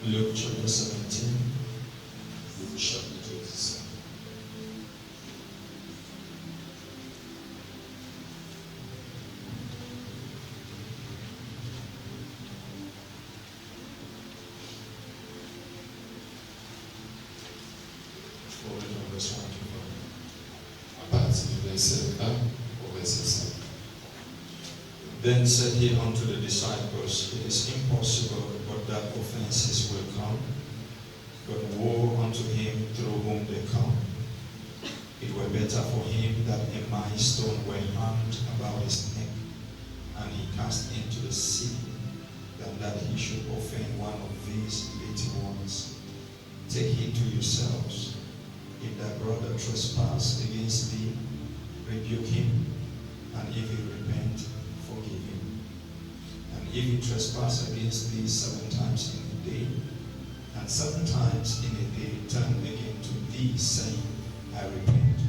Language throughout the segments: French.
Luke chapter 17. Luc chapitre 17. For the verse 1 to 5. À partir du verset 1 au verset 5. Then said he unto the disciples, It is impossible but that offenses will come, but woe unto him through whom they come. It were better for him that a millstone were hanged about his neck, and he cast into the sea, than that he should offend one of these little ones. Take heed to yourselves. If thy brother trespass against thee, rebuke him, and if he repent, forgive him. And if he trespass against thee 7 times in a day, and 7 times in a day turn again to thee, saying, I repent,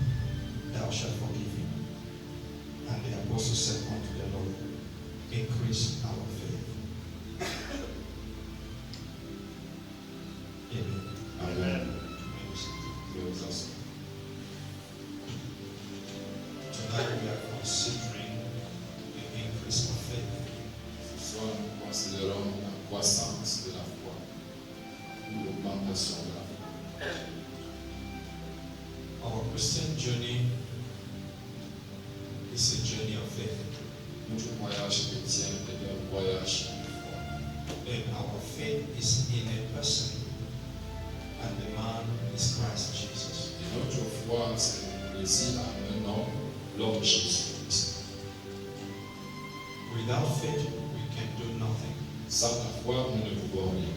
thou shalt forgive him. And the apostle said unto the Lord, Increase our faith. Amen. Amen. Tonight we are considering the increase of faith. Ce soir, nous considérons la croissance de la foi, ou l'augmentation de la foi. Our Christian journey is a journey of faith, Notre voyage chrétien est un voyage de foi. and our faith is in a person, and the man is Christ Jesus. Et notre foi, c'est réside en un homme, l'homme Jésus-Christ. Without faith, we can do nothing. Sans la foi, nous ne pouvons rien.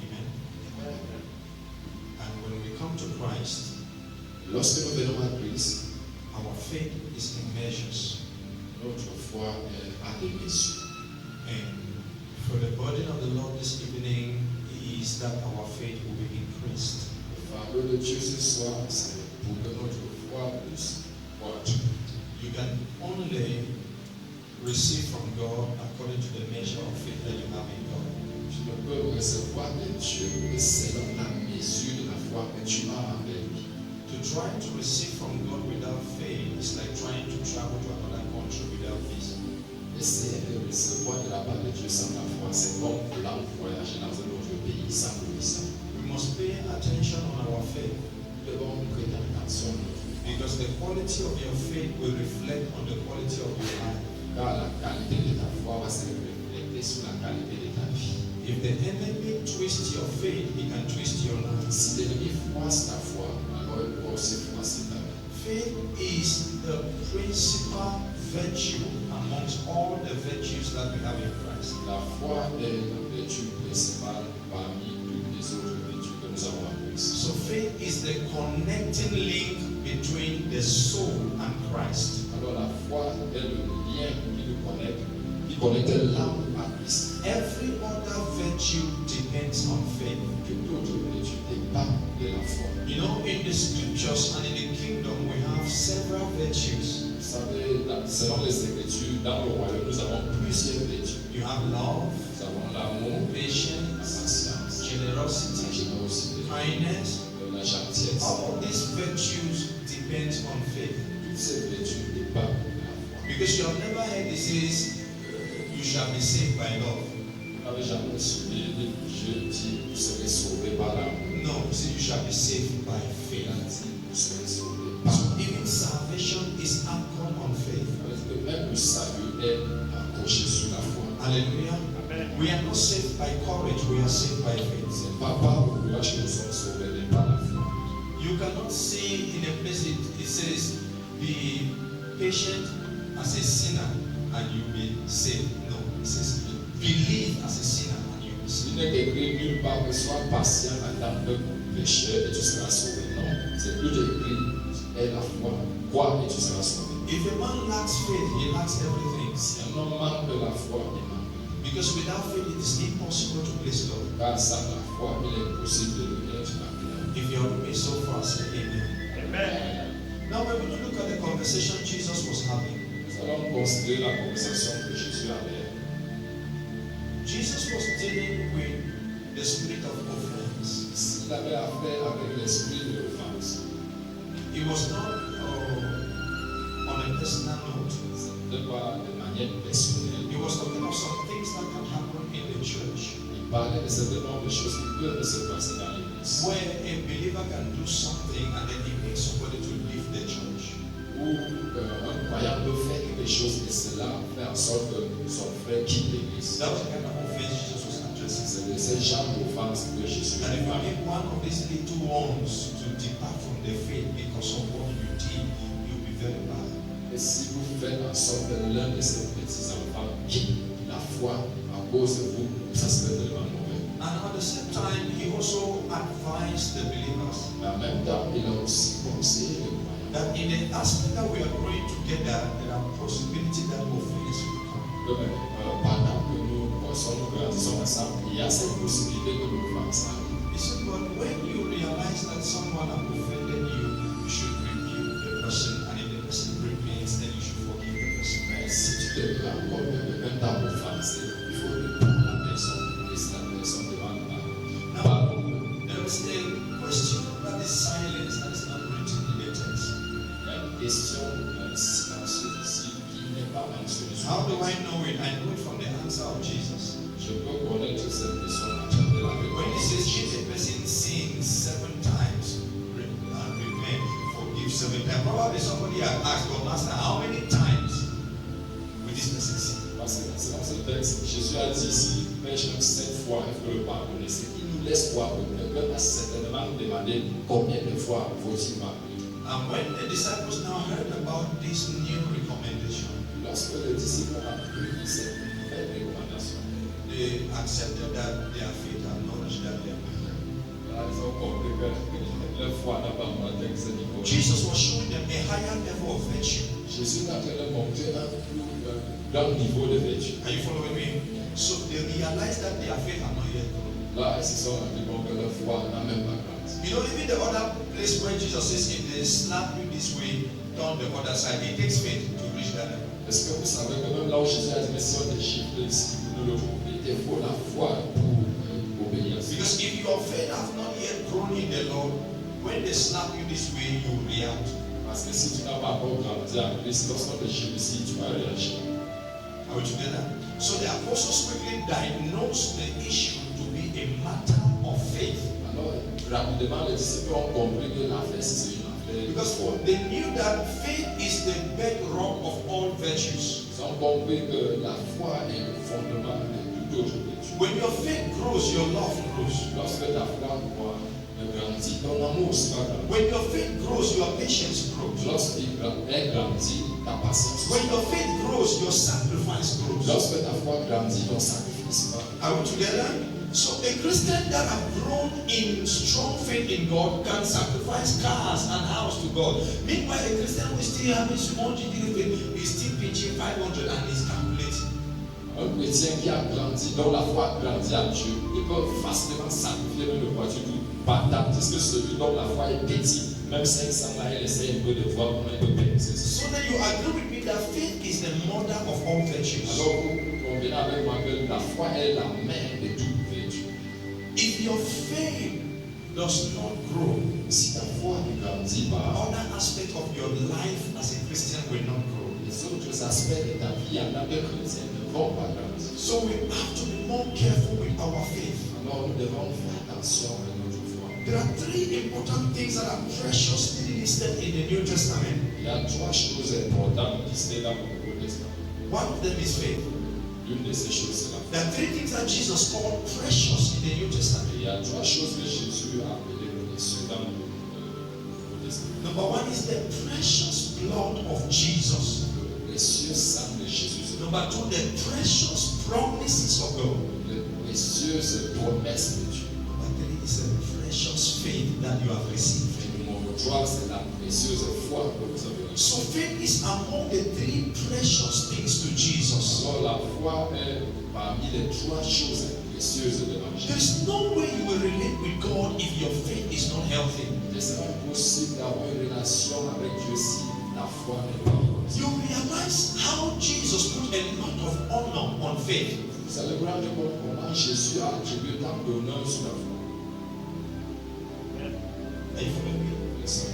Amen. And when we come to Christ, Lorsque nous venons à Christ, our faith is in measures. notre foi est à des mesures. And for the burden of the Lord this evening is that our faith will be increased. Le fardeau de Dieu ce soir, c'est pour que notre foi puisse croître. You can only receive from God according to the measure of faith that you have in God. Tu ne peux recevoir de Dieu que selon la mesure de la foi que tu as envers lui. To try to receive from God without faith is like trying to travel to another country without visa. Essayer de recevoir de la part de Dieu sans la foi, c'est comme vouloir voyager dans un autre pays sans le visa. We must pay attention on our faith Nous devons prêter attention à notre foi, because the quality of your faith will reflect on the quality of your life. car la qualité de ta foi va se refléter sur la qualité de ta vie. If the enemy twists your faith, he can twist your life. Si l'ennemi froisse ta foi, alors il peut aussi froisser ta vie. Faith is the principal virtue amongst all the virtues that we have in Christ. La foi est la vertu principale parmi toutes les autres vertus que nous avons en Christ. So faith is the connecting link between the soul and Christ. Alors la foi est le lien qui nous connecte, qui connecte l'âme à Christ. Every other virtue depends on faith. Toute autre vertu dépend de la foi. You know, in the scriptures and in the kingdom, we have several virtues. Vous savez, selon les Écritures, dans le royaume, nous avons plusieurs vertus. You have love, Nous avons l'amour, la patience, patience, la generosity, générosité, kindness. la gentillesse. All of these virtues depend on faith. Toutes ces vertus dépendent de la foi. Because you have never heard it says, you shall be saved by love. Vous n'avez jamais suivi Dieu dit, vous serez sauvés par l'amour. No, you see, you shall be saved by Il faith. a dit, vous serez sauvés par So l'amour. even salvation is anchored on faith. Parce que même le salut est accroché sur la foi. Hallelujah. We are not saved by courage, we are saved by faith. C'est pas par le courage que nous sommes sauvés, mais par la foi. You cannot see in a place it says, be patient as a sinner and you'll be saved. No, it says, believe as a sinner and you'll be saved. Il n'est écrit nulle part que sois patient en tant que pécheur et tu seras sauvé. Non, c'est plus écrit, aie la foi, crois et tu seras sauvé. If a man lacks faith, he lacks everything. Si un homme manque de la foi, il manque. Because without faith, it is impossible to please God. Car sans la foi, il est impossible de le être agréable. If you are with me so far, say amen. Now we're going to look at the conversation Jesus was having. Nous allons considérer la conversation que Jésus avait. Jesus was dealing with the spirit of offense. S'il avait affaire avec l'esprit de l'offense, It was not on a personal note. c'était pas de manière personnelle. It was talking of some things that can happen in the church Il parlait de certain nombre de choses qui peuvent se passer dans l'église. where a believer can do something and then he makes somebody to leave the church. Où un croyant peut faire quelque chose et cela fait en sorte que son frère quitte l'église. That was the kind of offense Jesus was addressing. C'est de ce genre d'offense que Jésus And if you parle. make one of these little ones to depart from the faith because of what you did, you'll be very bad. Et si vous faites en sorte que l'un de ces petits enfants quitte la foi à cause de vous, ça serait tellement mauvais. And at the same time, he also advised the believers Mais en même temps, il a aussi conseillé les croyants that in the aspect that we are growing together, there are possibilities that offense will come. que pendant que nous grandissons ensemble, il y a cette possibilité que l'offense arrive. He said, but when you realize that someone has offended you, you should rebuke the person, and if the person repents, then you should forgive the person. Mais si tu te rends compte que quelqu'un t'a offensé, il faut répondre à la personne, laisser la personne devant la Now, parole. there is a question that is silence that is not written in the text. Il y a une question silencieuse ici qui n'est pas mentionnée. How do I know it? I know it from the answer of Jesus. Je peux connaître cette question à travers la When he says, réponse. if a person sins 7 times, repent, forgive 7 times. Probably somebody had asked, well, Master, how many times will this person sin? Parce que dans ce texte, Jésus a dit si pêche même 7 fois, il faut le pardonner. Ce qui nous laisse croire que quelqu'un a certainement demandé combien de fois faut-il pardonner. And when the disciples now heard about this new recommendation, Lorsque les disciples ont appris cette nouvelle recommandation, they accepted that their faith acknowledged that they are bad. ils ont compris que leur foi n'a pas monté ce niveau. Jesus was showing them a higher level of virtue. Jésus est en train de montrer un plus grand niveau de vertu. Are you following me? So they realized that their faith had not yet grown. Là, ils se sont rendus compte que leur foi n'a même pas grandi. You know, even the other place where Jesus says, if they slap you this way, turn the other side, it takes faith to reach that level. Est-ce que vous savez que même là où Jésus a dit, mais si on te gifle ici, nous le pouvons, il faut la foi pour obéir. Because if your faith has not yet grown in the Lord, when they slap you this way, you react. Parce que si tu n'as pas encore grandi en Christ, lorsqu'on te gifle ici, tu vas réagir. Are we together? So the apostles quickly diagnosed the issue to be a matter of faith. Alors, rapidement, les disciples ont compris que l'affaire, c'est une affaire. Because they knew that faith is the bedrock of all virtues. Ils ont compris que la foi est le fondement de toute autre vertu. When your faith grows, your love grows. Lorsque ta foi grandit, ton amour sera grand. When your faith grows, your patience grows. Lorsqu'il grandit, ta patience When your faith grows, your sacrifice grows. Lorsque ta foi grandit, ton sacrifice va. Are we together? So a Christian that have grown in strong faith in God can sacrifice cars and house to God. Meanwhile, a Christian who is still having small GDP faith is still pitching 500 and is calculating. Un chrétien qui a grandi, dont la foi a grandi à Dieu, il peut facilement sacrifier même le voiture par tandis que celui dont la foi est petite, même 500 là, il essaie un peu de voir comment il peut pérenniser ça. So then you agree with me that faith is the mother of all virtues. Alors vous convenez avec moi que la foi est la mère de toute vertu. If your faith does not grow, Si ta foi ne grandit pas, other aspects of your life as a Christian will not grow. les autres aspects de ta vie en tant que chrétien ne vont pas grandir. So we have to be more careful with our faith. Alors nous devons faire attention à notre foi. There are 3 important things that are preciously listed in the New Testament. Il y a 3 choses importantes listées dans le Nouveau Testament. One of them is faith. L'une de ces choses, c'est la foi. There are 3 things that Jesus called precious in the New Testament. Il y a 3 choses que Jésus a appelées précieuses dans le Nouveau Testament. Number 1 is the precious blood of Jesus. Le précieux sang de Jésus. Number 2, the precious promises of God. Les précieuses promesses de Dieu. Number 3 is the precious faith that you have received. Et numéro 3, c'est la précieuse foi que vous avez reçue. So faith is among the 3 precious things to Jesus. Alors la foi est parmi les 3 choses précieuses de There l'évangile. is no way you will relate with God if your faith is not healthy. C'est impossible d'avoir une relation avec Dieu si la foi n'est pas bonne. You realize how Jesus put a lot of honor on faith. Vous célébrons comment Jésus a attribué tant d'honneur sur la foi. Are you following me? Yes.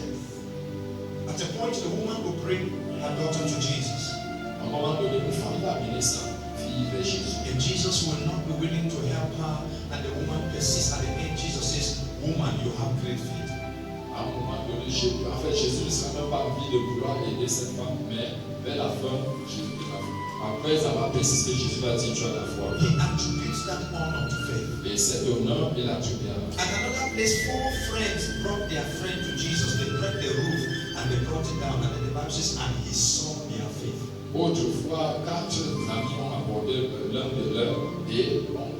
At a point, the woman will bring her daughter to Jesus. À un moment donné, une femme va amener sa fille vers Jésus. And Jesus will not be willing to help her, and the woman persists. At the end, Jesus says, "Woman, you have great faith." À un moment donné, Jésus ne sera même pas envie de vouloir aider cette femme, mais vers la fin, après avoir persisté, Jésus va dire, tu as la foi. He attributes that honor to faith. Et cet honneur, il attribue à la foi. At another place, 4 friends brought their friend to Jesus. They broke the roof and they brought it down, and then the Bible says, and he saw their faith. Autrefois, 4 amis ont abordé l'un de leurs et ont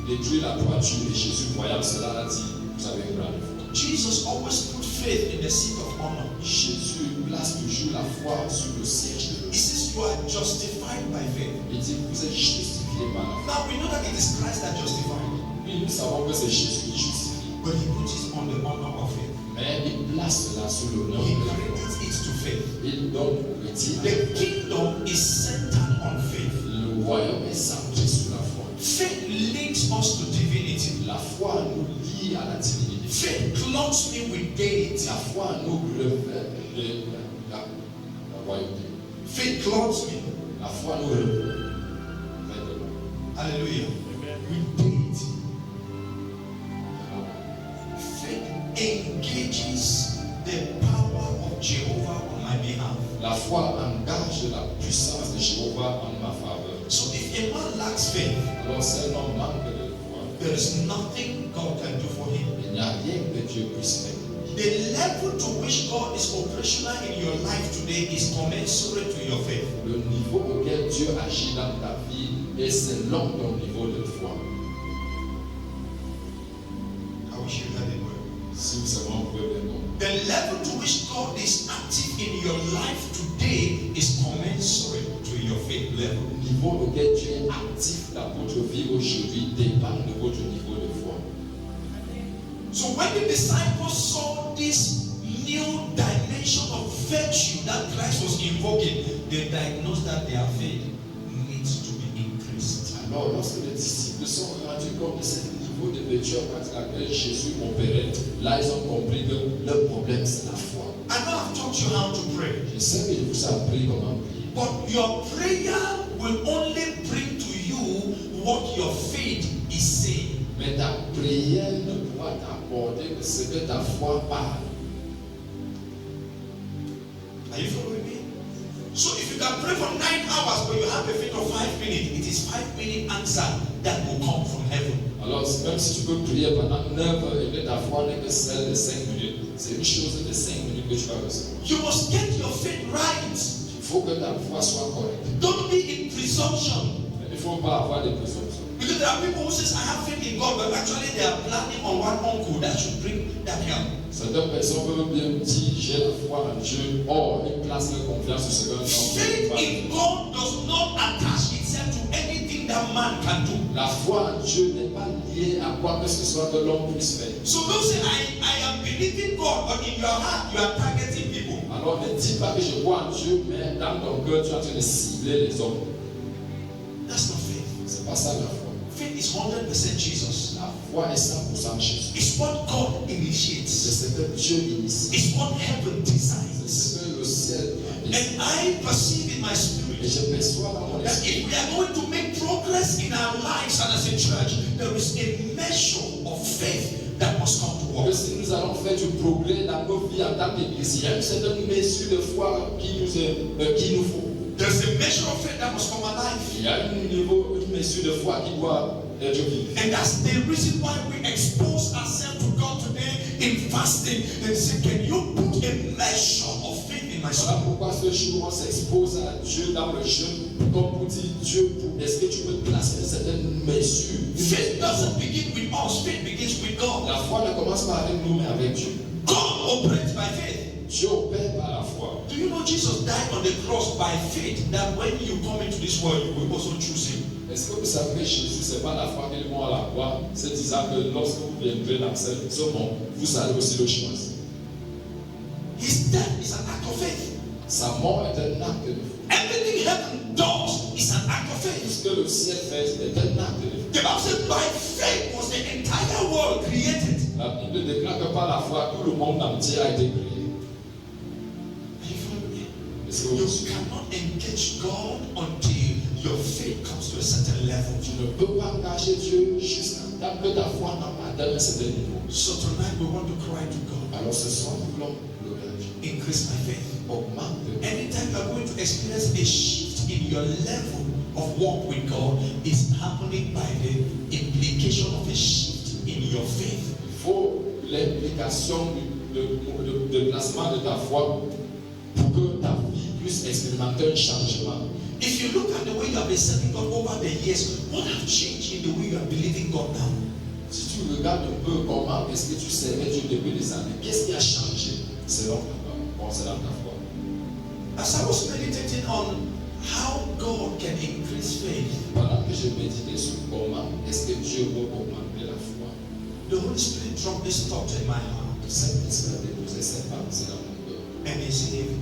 détruit la toiture. Et Jésus, voyant cela, a dit, vous avez une grande foi. Jesus always put faith in the seat of honor. Jésus place toujours la foi sur le siège de He l'honneur. says you are justified by faith. Il dit, vous êtes justifiés par la foi. Now we know that it is Christ that justified, Oui, nous savons que c'est Jésus qui justifie. but he puts it on the honor of faith. Mais il place cela sous l'honneur He de la foi. credits it to faith. Il donne le titre. The kingdom is centered on faith. Le royaume est centré sur la foi. Faith links us to divinity. La foi nous lie à la divinité. Faith clothes me with deity. La foi nous revêt de la royauté. Faith clothes me. La foi nous revêt de la Hallelujah. With deity. Faith engages the power of Jehovah on my behalf. La foi engage la puissance de Jéhovah en ma faveur. So if a man lacks faith, Alors si un homme manque de foi, there is nothing God can do for him. il n'y a rien que Dieu puisse faire. The level to which God is operational in your life today is commensurate to your faith. Le niveau auquel Dieu agit dans ta vie est selon ton niveau de foi. I wish you had a word. Si vous savez, on peut bien comprendre. The level to which God is active in your life today is commensurate to your faith level. Le niveau auquel Dieu est actif dans votre vie aujourd'hui dépend de votre niveau de foi. So when the disciples saw this new dimension of virtue that Christ was invoking, they diagnosed that their faith needs to be increased. Alors, lorsque les disciples sont rendus compte de ce niveau de vertu à laquelle Jésus opérait, là ils ont compris que leur problème c'est la foi. I know I've taught you how to pray, Je sais que je vous ai appris comment prier. but your prayer will only bring to you what your faith is saying. Mais ta prière ne pourra t'apporter que ce que ta foi parle. Are you following me? So if you can pray for 9 hours but you have a faith of 5 minutes, it is 5-minute answer that will come from heaven. Alors, même si tu peux prier pendant 9 heures et que ta foi n'est que celle de 5 minutes, c'est une chose de 5 minutes que tu vas recevoir. You must get your faith right. Il faut que ta foi soit correcte. Don't be in presumption. Il ne faut pas avoir de présomption. Because there are people who say, I have faith in God, but actually they are planning on one uncle that should bring that help. Certaines personnes peuvent bien dire j'ai la foi en Dieu, or ils placent leur confiance sur ce qu'un Faith homme in God does not attach itself to anything that man can do. La foi en Dieu n'est pas liée à quoi que ce soit que l'homme puisse faire. So don't say, I am believing God, but in your heart you are targeting people. Alors ne dis pas que je crois en Dieu, mais dans ton cœur tu es en train de cibler les hommes. That's not faith. C'est pas ça la foi. Faith is 100% Jesus. La foi est 100% Jésus. It's what God C'est initiates. ce que Dieu initie. It's what heaven C'est designs. ce que le ciel And décide. I perceive in my Et spirit je perçois dans mon that esprit if we are going to make progress in our lives and as a church, there is a measure of faith that must come to que us. si nous allons faire du progrès dans nos vies en tant qu'église, il y a une certaine mesure de foi qu'il nous faut. There's a measure of faith that must come alive. Il y a une mesure de foi qui doit être vivre. And that's the reason why we expose ourselves to God today in fasting and say, can you put a measure of faith in my Voilà soul? pourquoi ce jour on s'expose à Dieu dans le jeûne, comme pour dire Dieu, est-ce que tu peux placer une certaine mesure? Faith doesn't begin with us, faith begins with God. La foi ne commence pas avec nous, mais avec Dieu. God operates by faith. Dieu opère par la foi. Do you know Jesus died on the cross by faith that when you come into this world, you will also choose him? Est-ce que vous savez que Jésus, ce n'est pas la foi qu'il est mort à la croix, c'est disant que lorsque vous viendrez dans ce monde, vous allez aussi le choisir. His death is an act of faith. Sa mort est un acte de foi. Everything heaven does is an act of faith. Ce que le ciel fait, c'est un acte de foi. The Bible says, by faith was the entire world created. La Bible déclare que par la foi, tout le monde entier a été créé. Est-ce que You vous cannot engage God until your faith comes to a certain level. tu ne peux pas engager Dieu jusqu'à temps que ta foi n'a pas atteint un certain niveau. So tonight we want to cry to God, Alors ce soir, nous voulons pleurer à Dieu. increase my faith. Augmente. Anytime you are going to experience a shift in your level of walk with God, is happening by the implication of a shift in your faith. Il faut l'implication de placement de ta foi pour que ta vie puisse expérimenter un changement. If you look at the way you have been serving God over the years, what have changed in the way you are believing God now? Si tu regardes un peu comment est-ce que tu servais Dieu depuis des années, qu'est-ce qui a changé concernant ta foi? As I was meditating on how God can increase faith, Pendant que je méditais sur comment est-ce que Dieu peut augmenter la foi, the Holy Spirit dropped this thought in my heart, le Saint-Esprit a déposé cette pensée dans mon cœur. and it's heavy.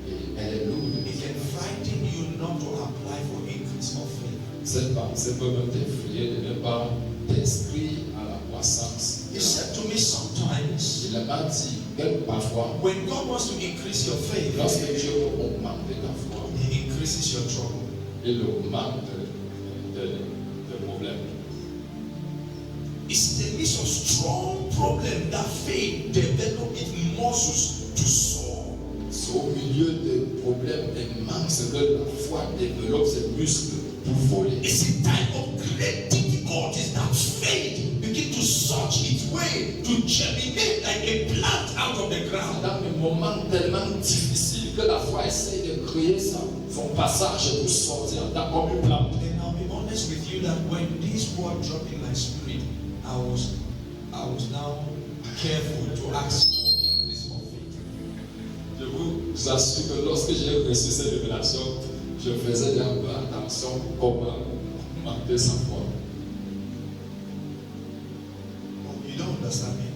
Et elle est lourde. It can frighten you not to apply for increase of faith. Cette pensée peut même t'effrayer de ne pas t'inscrire à la croissance. He said to me sometimes, Il m'a dit que parfois, when God wants to increase your faith, lorsque Dieu veut augmenter ta foi, He increases your trouble. il augmente tes problèmes. It's in the midst of strong problem that faith develop its muscles to soar. C'est au milieu des problèmes immenses que la foi développe ses muscles pour voler. It's a time of great difficulties that faith begin to search its way to germinate like a plant out of the ground. Dans des moments tellement difficiles que la foi essaye de créer son passage pour sortir comme une plante. And I'll be honest with you that when these words dropped in my spirit, I was now careful to ask for increase of faith. Je vous assure que lorsque j'ai reçu cette révélation, je faisais un peu attention comment augmenter sa foi. Oh, you don't understand me.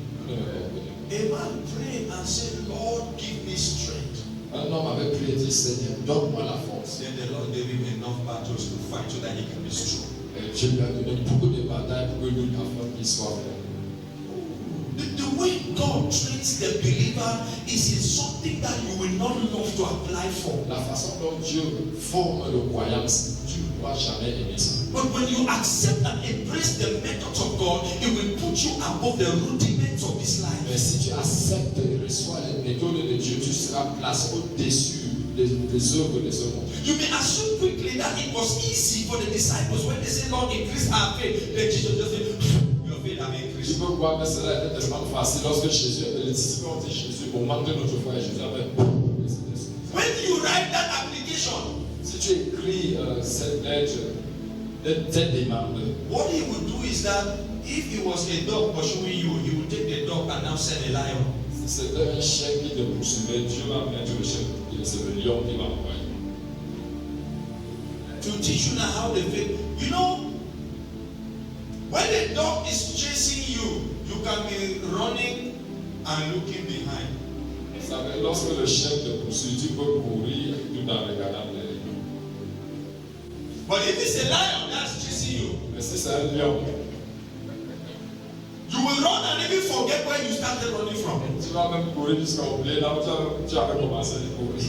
A man prayed and said, Lord, give me strength. Un homme avait prié et dit, Seigneur, donne-moi la force. Then the Lord gave him enough battles to fight so that he can be strong. Et Dieu lui a donné beaucoup de batailles pour que lui, afin qu'il soit fort. The way God trains the believer is in something that you will not love to apply for. La façon dont Dieu forme le croyant, tu ne dois jamais aimer ça. But when you accept and embrace the methods of God, it will put you above the rudiments of this life. Mais si tu acceptes et reçois les méthodes de Dieu, tu seras placé au-dessus des œuvres de ce monde. You may assume quickly that it was easy for the disciples when they say, Lord, increase our faith. Then Jesus just said, your faith have Tu increased. peux voir que cela était tellement facile lorsque Jésus, les disciples ont dit Jésus, augmente notre foi et Jésus avait. When you write that application, Si tu écris cette lettre, cette demande, what he would do is that if it was a dog pursuing you, he would take the dog and now send a lion. si c'était un chien qui te poursuivait, Dieu va mettre le chien, c'est le lion qui va envoyer. To teach you now how the faith. You know, when the dog is chasing you, you can be running and looking behind. Vous savez, lorsque le chien te poursuit, tu peux courir tout en regardant derrière. But if it's a lion that's chasing you, Mais si c'est un lion, you will run and even forget where you started running from. tu vas même courir jusqu'à oublier là où tu as recommencé de courir.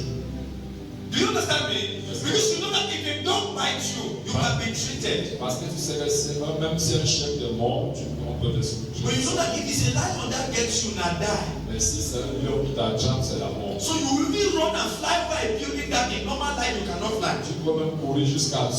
Do you understand me? Because you know that if a dog bites you, you can be treated. Parce que tu sais que même si un chien te mord, on peut te souffrir. But you know that if it's a lion that gets you, now die. Mais si c'est un lion qui t'attrape, c'est la mort. So you will even run and fly by a building that in normal life you cannot fly. Tu peux même courir jusqu'à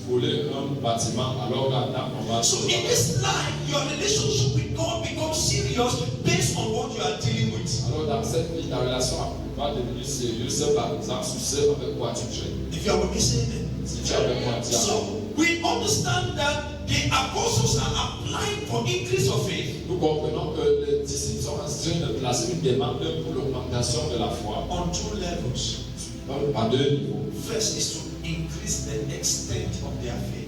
voler un bâtiment alors qu'à ta normal. So in this life, your relationship with God becomes serious based on what you are dealing with. Alors dans cette vie, ta relation va devenir sérieuse par exemple sur ce avec quoi tu traînes. If you are with me, say amen. Si tu es avec moi, dis So we understand that the apostles are applying for increase of faith nous comprenons que les disciples sont en train de placer une demande pour l'augmentation de la foi on two levels. à deux niveaux. First is to increase the extent of their faith.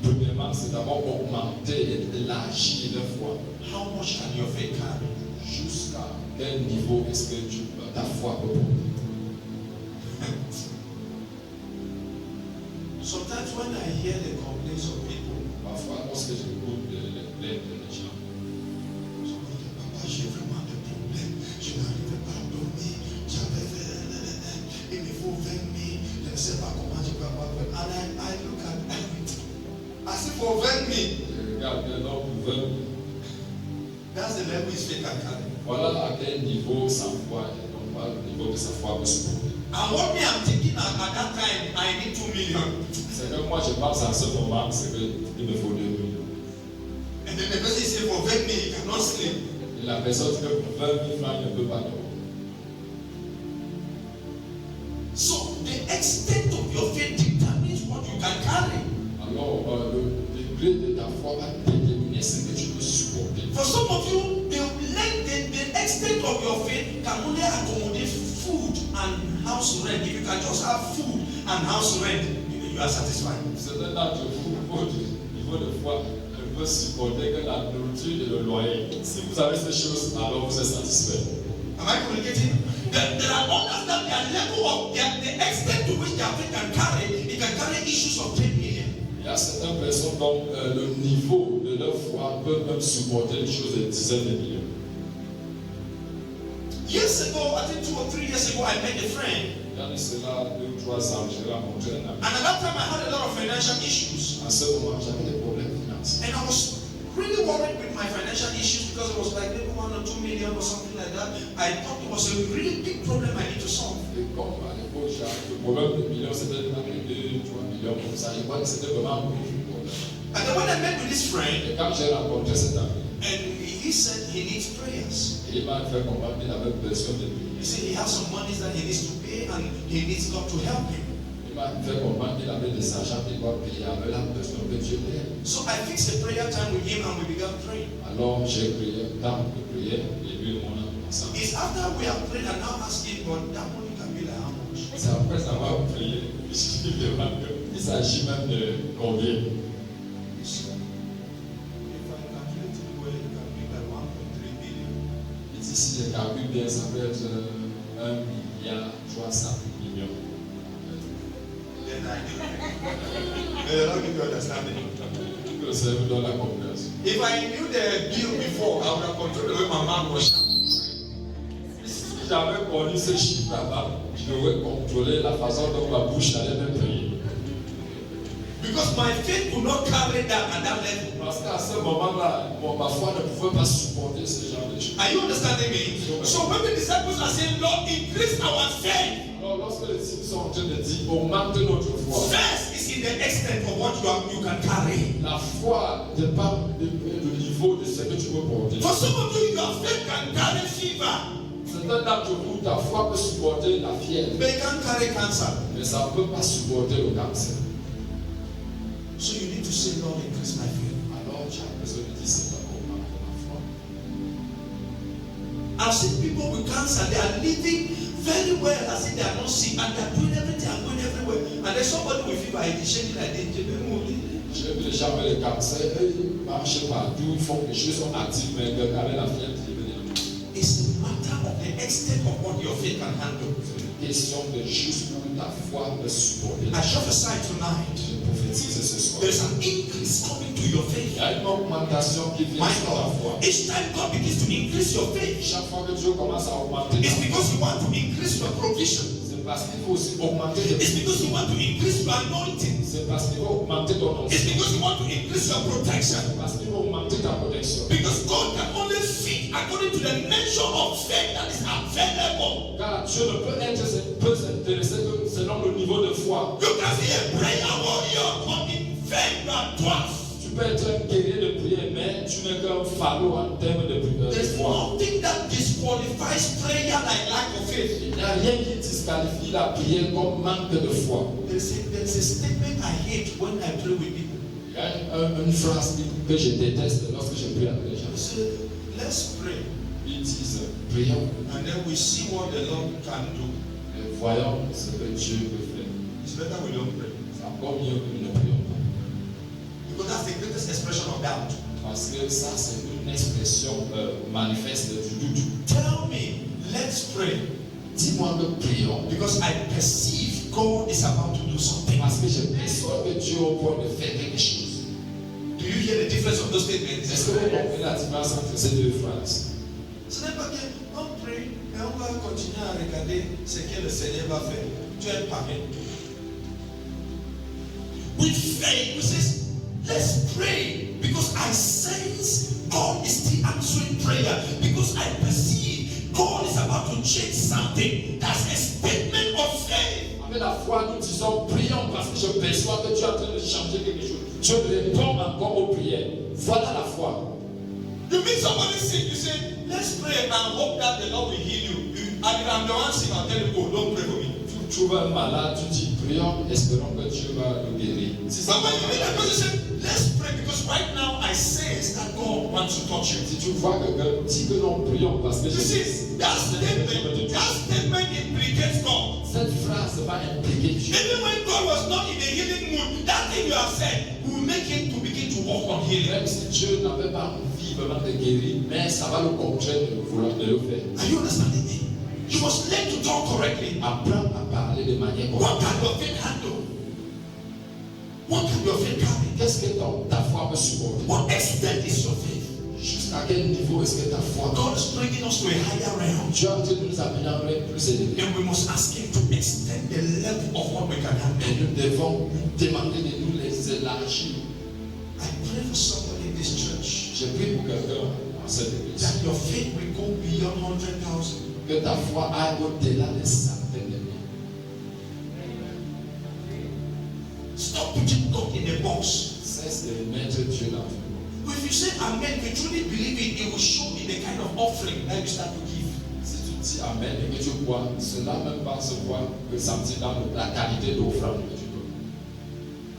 Premièrement, c'est d'abord augmenter et élargir leur foi. How much can your faith carry? Jusqu'à quel niveau est-ce que ta foi peut porter? Sometimes when I hear the complaints of people, Parfois, lorsque j'écoute les plaintes des gens, papa, j'ai vraiment des problèmes, je n'arrive pas à dormir, j'avais fait, il me faut 20 000, je ne sais pas comment je peux avoir 20 000. And I look at everything. As if for 20 000, je regarde un homme pour 20 000. that's the level his faith can carry. Voilà à quel niveau sa foi est, non pas le niveau de sa foi peut supporter. And what me I'm thinking at that time, I need 2 million. C'est que moi je pense à ce moment, c'est qu'il me faut 2 millions. And then the person say for 20 000, he cannot sleep. Et la personne dit que pour 20 000 francs, il ne peut pas dormir. So the extent of your faith determines what you can carry. Alors, le degré de ta foi va déterminer ce que tu peux supporter. For some of you, the extent of your faith can only accommodate food and house rent. If you can just have food and house rent, you are satisfied. Certains d'entre vous, votre niveau de foi ne peut supporter que la nourriture et le loyer. Si vous avez ces choses, alors vous êtes satisfait. Am I communicating? There are others that their level of the extent to which their faith can carry, it can carry issues of 10 million. Il y a certaines personnes dont le niveau de leur foi peut même supporter des choses de dizaines de millions. Years ago, I think 2 or 3 years ago, I met a friend. Il y a de cela 2 ou 3 ans, j'ai rencontré un ami. And at that time, I had a lot of financial issues. À ce moment, j'avais des problèmes financiers. And I was really worried with my financial issues because it was like maybe 1 or 2 million or something like that. I thought it was a really big problem I need to solve. Et comme à l'époque, le problème de millions, c'était de 2 ou 3 millions comme ça. Je crois que c'était vraiment un gros problème. And then when I met with this friend, Et quand j'ai rencontré cet ami, and he said he needs prayers. il m'a fait comprendre qu'il avait besoin de prier. He said he has some money that he needs to pay and he needs God to help him. Il m'a fait comprendre qu'il avait des argents qu'il doit payer, avec la besoin que Dieu l'aide. So I fixed a prayer time with him and we began praying. Alors j'ai prié, temps de prier, et lui et moi ensemble. It's after we have prayed and now asking God, that money can be like how much? C'est après avoir prié, je lui demande qu'il s'agit même de combien. He said, if I calculate it well, it can be like 1.3 billion. Il dit si je calcule bien, ça peut être 1,3 milliard. Then I do. May the Lord give you understanding. Que ça vous donne la compréhension. If I knew the bill before, I would have controlled the way my mouth was shut. Si j'avais connu ce chiffre là-bas, je devrais contrôler la façon dont ma bouche allait me prier. Because my faith could not carry that at that level. Parce qu'à ce moment-là, ma foi ne pouvait pas supporter ce genre de choses. Are you understanding me? So when the disciples are saying, Lord, increase our faith. Alors, lorsque les disciples sont en train de dire, augmente notre foi. First is in the extent of what you can carry. La foi dépend du niveau de ce que tu peux porter. For some of you, your faith can carry fever, Certains d'entre vous, ta foi peut supporter la fièvre, but it can't carry cancer. mais ça ne peut pas supporter le cancer. So you need to say, Lord, increase my faith. Alors, tu as besoin de dire, Seigneur, augmente ma foi. I've seen people with cancer, they are living very well as if they are not sick, and they are doing everything and going everywhere. And then somebody with fever, he is shaking like this. J'ai vu les gens avec le cancer, ils marchent partout, ils font des choses, sont actifs, mais avec la fièvre, ils deviennent. It's a matter of the extent of what your faith can handle. C'est une question de juste où ta foi peut supporter. I prophesy tonight. Je prophétise ce soir. There's an increase coming to your faith. Il y a une augmentation qui vient My sur ta foi. God, each time God begins to increase your faith, Chaque fois que Dieu commence à augmenter ta it's foi, because you want to increase your provision. c'est parce qu'il faut aussi augmenter tes It's because you want to increase your anointing. C'est parce qu'il faut augmenter ton It's onction. because you want to increase your protection. C'est parce qu'il faut augmenter ta protection. Because God can only feed according to the measure of faith that is available. Car Dieu ne peut s'intéresser que selon le niveau de foi. You can see a prayer warrior coming vain and dwarf. Tu peux être un guerrier de prière, mais tu n'es qu'un fardeau en termes de There's foi. nothing that disqualifies prayer like lack of faith. Il n'y a rien qui disqualifie la prière comme manque de foi. There's a statement I hate when I pray with people. Il y a une phrase que je déteste lorsque je prie avec les gens. They say, let's pray Ils disent, prions and then we see what the Lord can do. et voyons ce que Dieu peut faire. It's better we don't pray. C'est encore mieux que nous ne prions pas. Because that's the greatest expression of doubt. Parce que ça, c'est une expression manifeste du doute. Tell me, let's pray. Dis-moi que prions. Because I perceive God is about to do something. parce que je perçois que Dieu est au point de faire quelque chose. Do you hear the difference of those statements? Est-ce que vous comprenez la différence entre ces deux phrases? Ce n'est pas qu'on prie et on va continuer à regarder ce que le Seigneur va faire. Tu es pareil. With faith, we say, let's pray because I sense God is still answering prayer because I perceive God is about to change something. That's a statement of faith. Avec la foi, nous disons prions parce que je perçois que Dieu est en train de changer quelque chose. Je réponds encore aux prières. Voilà la foi. You meet somebody sick, you say, let's pray and hope that the Lord will heal you. I'm the one sick, I'll tell you, go, don't pray for me. Tu trouves un malade, tu dis prions, espérons que Dieu va le guérir. But when you meet that person, say, let's pray because right now I sense that God wants to touch you. Si tu vois quelqu'un, dis que nous prions parce que You see, that statement implicates God. cette phrase va impliquer Dieu. Even when God was not in the healing mood, that thing you have said will make him to begin to walk on healing. Même si Dieu n'avait pas envie vraiment de guérir, mais ça va le contraindre de vouloir de le faire. Are you understanding me? You must learn to talk correctly. Apprends à parler de manière What correcte. can your faith handle? What can your faith carry? Qu'est-ce que ta foi peut supporter? What extent is your faith? Jusqu'à quel niveau est-ce que ta foi? God is bringing us to a higher realm. Dieu a envie de nous amener à un règne plus élevé. And we must ask him to extend the level of what we can handle. Et nous devons lui demander de nous les élargir. I pray for somebody in this church Je prie pour quelqu'un dans cette église. that your faith will go beyond 100,000. Que ta foi aille au-delà des centaines de mille. Stop putting God in a box. Cesse de mettre Dieu dans une boîte. If you say amen, you truly believe it, it will show in the kind of offering that you start to give. Si tu dis Amen et que tu crois, cela même va se voir ressentir dans la qualité d'offrande que tu donnes.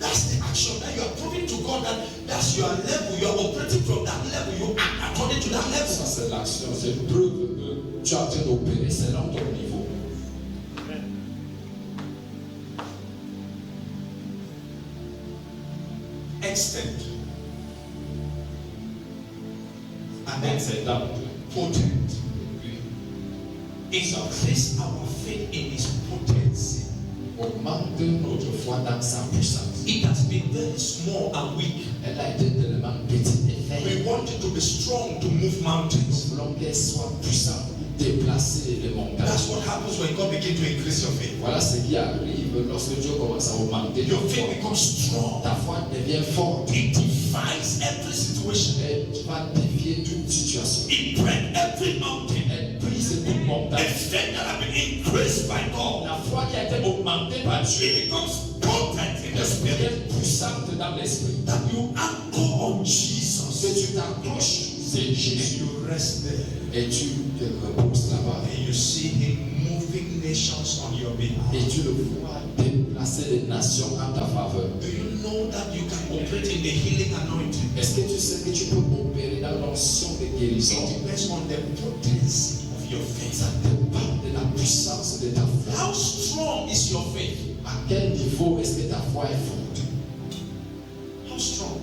That's the action that you are proving to God that that's your level. You are operating from that level. You act according to that Ça, level. c'est l'action, c'est une preuve que tu es en train d'opérer selon ton niveau. Extent. And Donc, then c'est dans potent. puis Increase our faith in his potency. augmente notre foi dans sa puissance. It has been very small and weak. Elle a été tellement petite et We faible. want it to be strong to move mountains. Nous voulons qu'elle soit puissante pour déplacer les montagnes. That's what happens when God begins to increase your faith. Voilà ce qui arrive lorsque Dieu commence à augmenter Your ton faith foi. becomes strong. Ta foi devient forte. It defies every situation. Et tu vas défier toute situation. It breaks every mountain. Elle brise toute The montagne. faith that has been increased by God, La foi qui a été augmentée par Dieu it becomes potent in the spirit. devient puissante dans l'esprit. That you anchor on Jesus. Que tu t'accroches sur And Jésus you rest there. et tu te reposes là-bas. And you see him moving nations on your behalf. Et tu le vois déplacer les nations en ta faveur. Do you know that you can operate in the healing anointing? Est-ce que tu sais que tu peux opérer dans l'onction de guérison? It depends on the potency of your faith. Ça dépend de la puissance de ta foi. How strong is your faith? À quel niveau est-ce que ta foi est forte? How strong?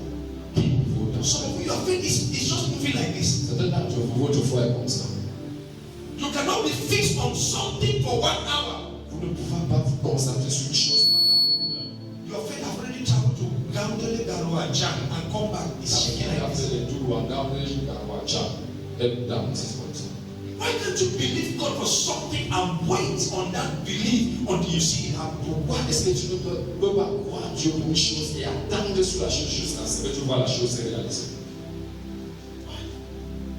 Quel niveau ta foi? Some of your faith is just moving like this. Certains d'entre vous, votre foi est comme ça. You cannot be fixed on something for 1 hour. Vous ne pouvez pas vous concentrer sur une chose pendant une heure. Your faith have already traveled to Gaundele Garua Jam and come back. It's Ça shaking fait like this. le tour en gardant jusqu'à Wacha. Et dans c'est comme ça. Why can't you believe God for something and wait on that belief until you see it happen? Pourquoi est-ce que tu ne peux pas croire Dieu pour une chose et attendre sur la chose jusqu'à ce que tu vois la chose se réaliser?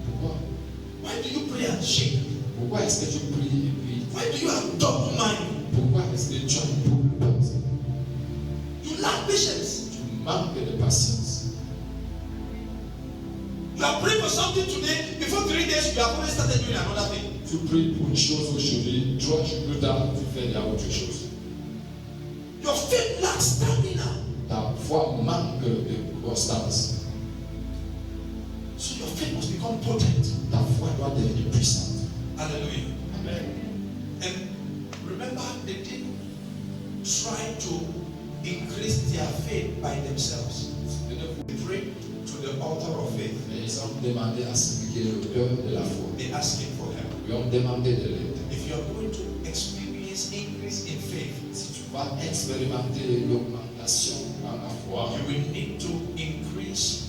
Pourquoi? Why do you pray and shake? Pourquoi est-ce que tu pries et puis Why do you have double mind? pourquoi est-ce que tu as une double pensée? You lack patience. Tu manques de patience. You are praying for something today. Before 3 days, you have already started doing another thing. Tu pries pour une chose aujourd'hui, 3 jours plus tard, tu fais la autre chose. Your faith lacks stamina. Ta foi manque de constance. So your faith must become potent. Ta foi doit devenir puissante. Hallelujah. Amen. And remember, they didn't try to increase their faith by themselves. They prayed to the author of faith. Mais ils ont demandé à celui qui est l'auteur de la foi. They asked him for help. Ils ont demandé de l'aide. If you are going to experience increase in faith, Si tu vas expérimenter l'augmentation dans la foi. You will need to increase,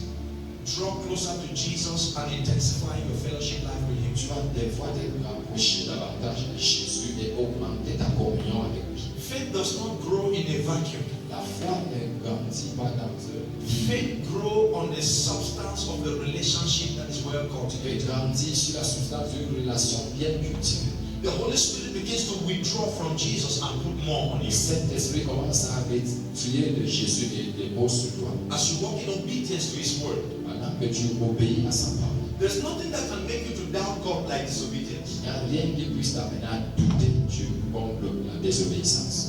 draw closer to Jesus and intensify your fellowship life with Him. Tu vas devoir te rapprocher davantage de Jésus et augmenter ta communion avec lui. Faith does not grow in a vacuum. La foi ne grandit pas dans un vide. Faith grows on the substance of the relationship that is well Elle cultivated. grandit sur la substance d'une relation bien cultivée. The Holy Spirit begins to withdraw from Jesus and put more on Le you. Saint-Esprit commence à retirer de Jésus et dépose sur toi. As you walk in obedience to His word, Pendant que tu obéis à sa parole, there's nothing that can make you to doubt God like disobedience. il n'y a rien qui puisse t'amener à douter Dieu comme la désobéissance.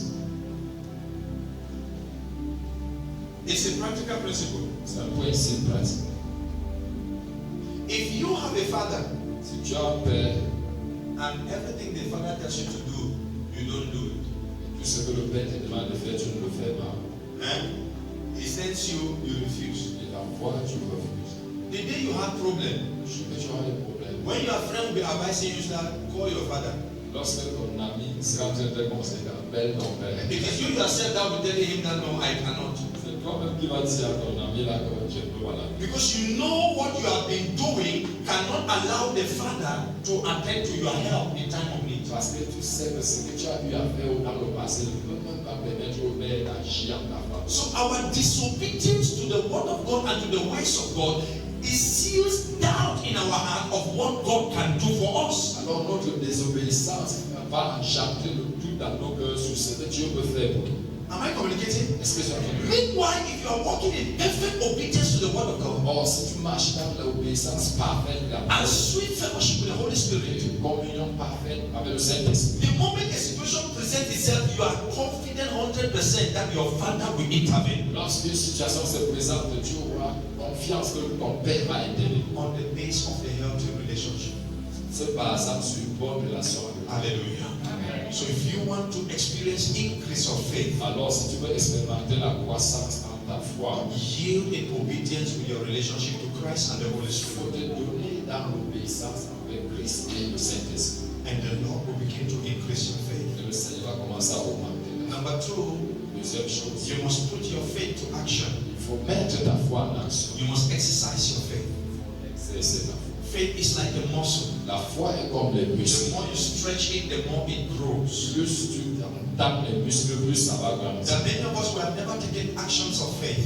It's a practical principle. C'est un principe pratique. If you have a father Si tu as un père, and everything the father tells you to do, you don't do it. tout ce que le père te demande de faire, tu ne le fais pas. He sends you, you refuse. Il t'envoie, tu refuses. The day you have problem, Je veux que tu as des problèmes. when your friend will be advising you, start call your father. Lorsque ton ami sera en train de te conseiller, appelle ton père. Because you yourself that will tell him that no, I cannot. C'est toi-même qui vas dire à ton ami là que je ne peux pas la faire. Because you know what you have been doing cannot allow the father to attend to your help in time of need. Parce que tu sais que ce que tu as eu à faire dans le passé ne peut même pas permettre au père d'agir en ta faveur. So our disobedience to the word of God and to the ways of God it seals doubt in our heart of what God can do for us. Alors notre désobéissance va engendrer le doute dans nos cœurs sur ce que Dieu peut faire pour nous. Am I communicating? Est-ce que tu as entendu? Meanwhile, if you are walking in perfect obedience to the word of God Or, si tu marches dans l'obéissance parfaite de la and parole, sweet fellowship with the Holy Spirit, une communion parfaite avec le Saint-Esprit, the moment a situation presents itself, you are confident 100% that your father will intervene lorsque une situation se présente, tu auras confiance que ton Père va intervenir. on the base of the healthy relationship. Se basant sur une bonne relation avec lui. Hallelujah. So if you want to experience increase of faith, Alors, si tu veux expérimenter la croissance dans ta foi, yield in obedience with your relationship to Christ and the Holy il Spirit. faut te donner dans l'obéissance avec Christ et le Saint-Esprit. And the Lord will begin to increase your faith. Et le Seigneur va commencer à augmenter. Number two, Deuxième chose, you must put your faith to action. il faut mettre ta foi en action. You must exercise your faith. Il faut exercer ta foi. Faith is like a muscle. La foi est comme les The muscles. more you stretch it, the more it grows. Plus tu tapes les muscles, plus ça va There grandir. are many of us who have never taken actions of faith.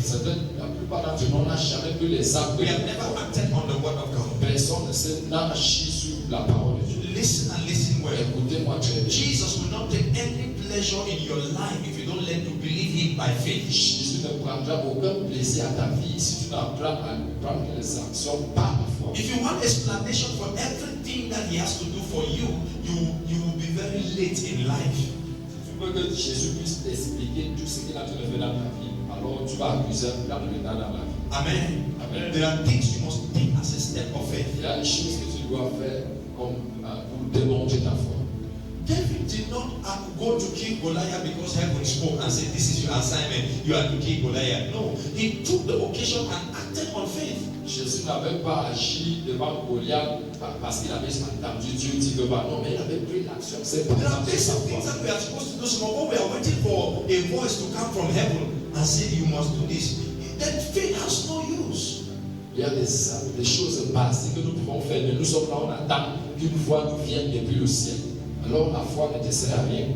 La plupart d'entre nous n'ont jamais pris les actes. We have never acted on the word of God. Personne n'a agi sur la parole de Dieu. Listen and listen well. Écoutez-moi très bien. Jesus will not take any pleasure in your life if you don't learn to believe Him by faith. Jésus ne prendra aucun plaisir à ta vie si tu n'apprends à prendre les actions par la foi. If you want explanation for everything that He has to do for you, you will be very late in life. Si tu veux que Jésus puisse t'expliquer tout ce qu'il a fait dans ta vie, alors tu vas accuser un grand retard dans la vie. Amen. Amen. There are things you must take as a step of faith. Il y a des choses que tu dois faire comme, pour démontrer ta foi. David did not go to kill Goliath because heaven spoke and said, "This is your assignment. You are to kill Goliath." No, he took the occasion and acted on faith. Jésus n'avait pas agi devant Goliath parce qu'il avait entendu Dieu dire que non, mais il avait pris l'action. C'est There are pas basic sa things foi. that we are supposed to do. Some of us we are waiting for a voice to come from heaven and say, "You must do this." Then faith has no use. Il y a des choses basiques que nous pouvons faire, mais nous sommes là, on attend qu'une voix nous vienne depuis le ciel. Alors la foi ne te sert à rien.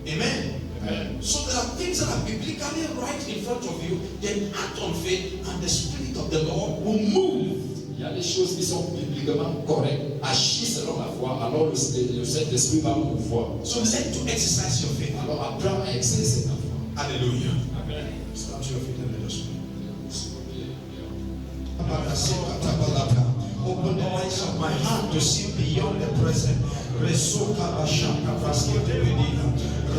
Amen. Amen. So there are things that are biblically right in front of you. Then act on faith, and the Spirit of the Lord will move. Il y a des choses qui sont bibliquement correctes, agis selon la foi, alors le Saint-Esprit va mouvoir. So learn to exercise your faith. Alors apprends à exercer ta foi. Hallelujah. Amen. Stand to your feet and let us pray. Open the eyes of my heart to see beyond the present. Resoka bashaka praskete redina.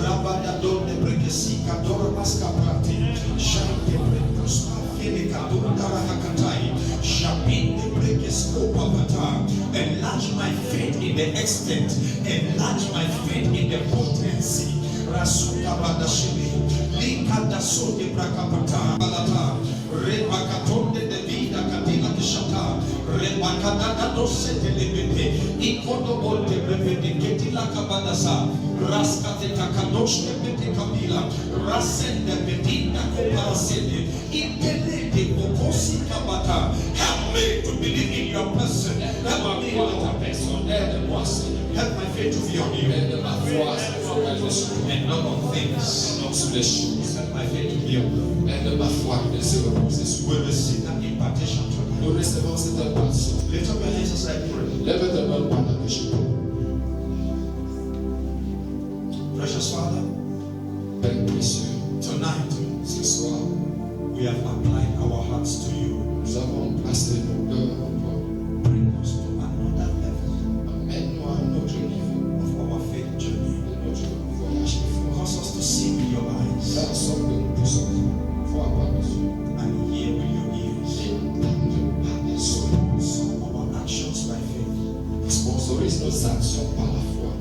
Rabada don de brekesika dora maska prati. Shante brekoska fili kadunda rahakatai. Shabin de brekesko papata. Enlarge my faith in the extent. Enlarge my faith in the potency. Rasuka badashili. Likada sote brakapata. Balata. Rebakatonde de vida kadina kishata. Rebakadada dosete lebede. Ikodo bolte brevede ketila kabadasa. Raskate kakadosh lebede kabila. Rasende bedina koparasede. Ipelede kokosi kabata. Help me to believe in your person. Help me, Lord. Help my faith to be on you. And not on things. Help my faith to be on you. We receive that impartation tonight. Lift up your hands as I pray. Precious Father, tonight we have applied our hearts to you. Bring us to another level of our faith journey. Cause us to see with your eyes and hear with your ears. Some of our actions by faith. Sponsorise nos actions par la foi.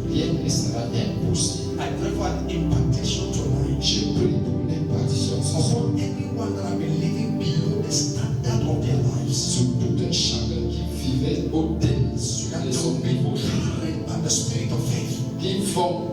Rien ne sera impossible. I pray for an impartation tonight. Je prie pour l'impartition ce soir. Upon anyone that have been living below the standard of their lives. Sur tout un chacun qui vivait au-dessus That de they son will be niveau, carried by the spirit of faith. qui font